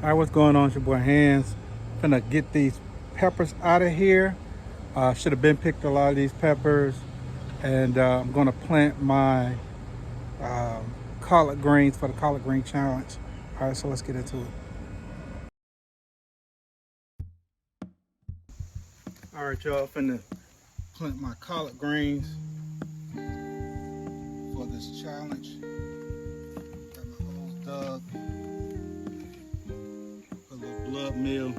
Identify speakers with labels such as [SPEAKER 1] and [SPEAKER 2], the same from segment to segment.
[SPEAKER 1] Alright, what's going on? It's your boy Hands. Finna get these peppers out of here. Should have been picked a lot of these peppers. And I'm gonna plant my collard greens for the collard green challenge. Alright, so let's get into it. Alright, y'all, finna plant my collard greens for this challenge. Got my holes dug. Put a little blood meal.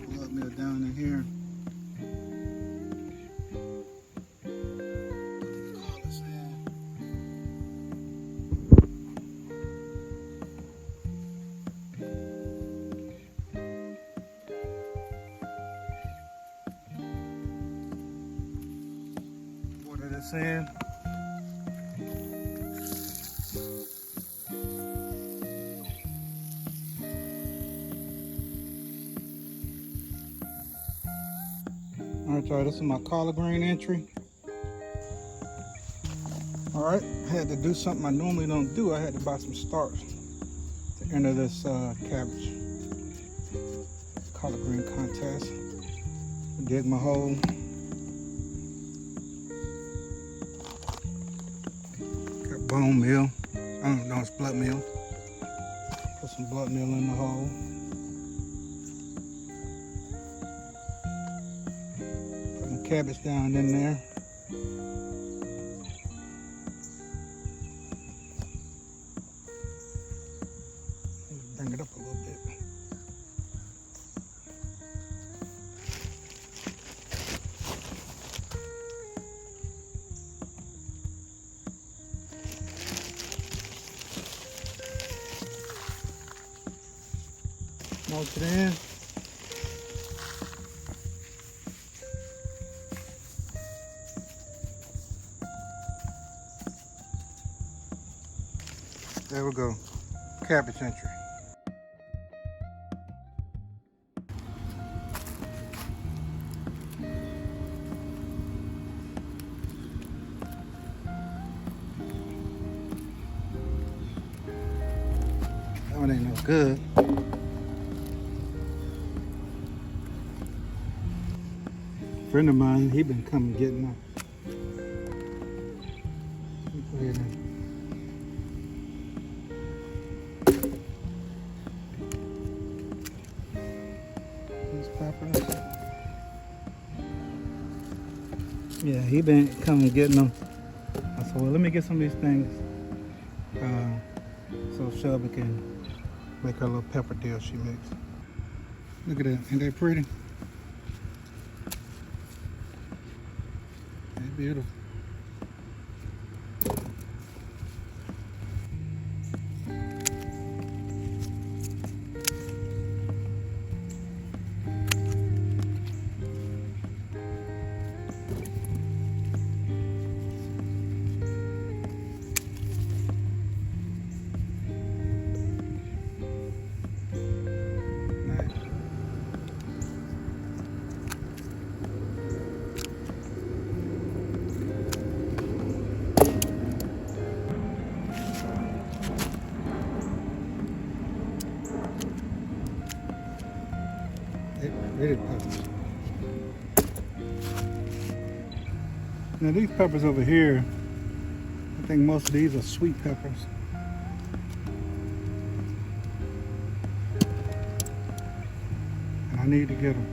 [SPEAKER 1] Blood meal down in here. Collards in. Water this in. Alright, y'all, this is my collard green entry. Alright, I had to do something I normally don't do. I had to buy some starch to enter this cabbage collard green contest. Dig my hole. Got bone meal. I don't know, it's blood meal. Put some blood meal in the hole. Put my cabbage down in there. Bring it up a little bit. Smoke it in. There we go. Cabbage entry. That one ain't no good. A friend of mine, he been coming getting them. Go ahead and these peppers. Yeah, he been coming getting them. I said, well, let me get some of these things so Shelby can make her little pepper deal she makes. Look at that, ain't that pretty? That's beautiful. Really peppers. Now these peppers over here, I think most of these are sweet peppers. And I need to get them.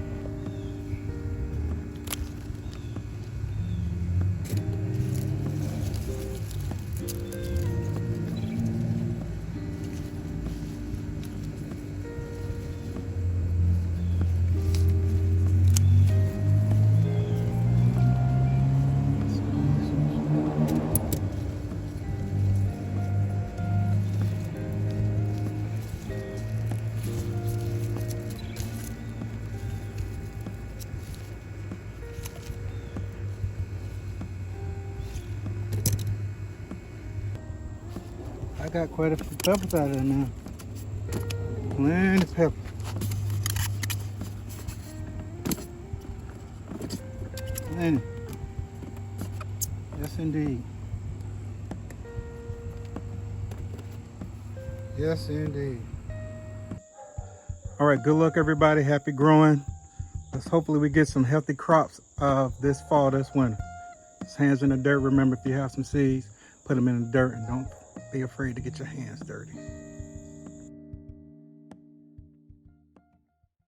[SPEAKER 1] I got quite a few peppers out of there now. Plenty of pepper. Plenty. Yes, indeed. Yes, indeed. All right, good luck, everybody. Happy growing. Let's hopefully we get some healthy crops this fall, this winter. It's Hands in the Dirt. Remember, if you have some seeds, put them in the dirt and don't be afraid to get your hands dirty.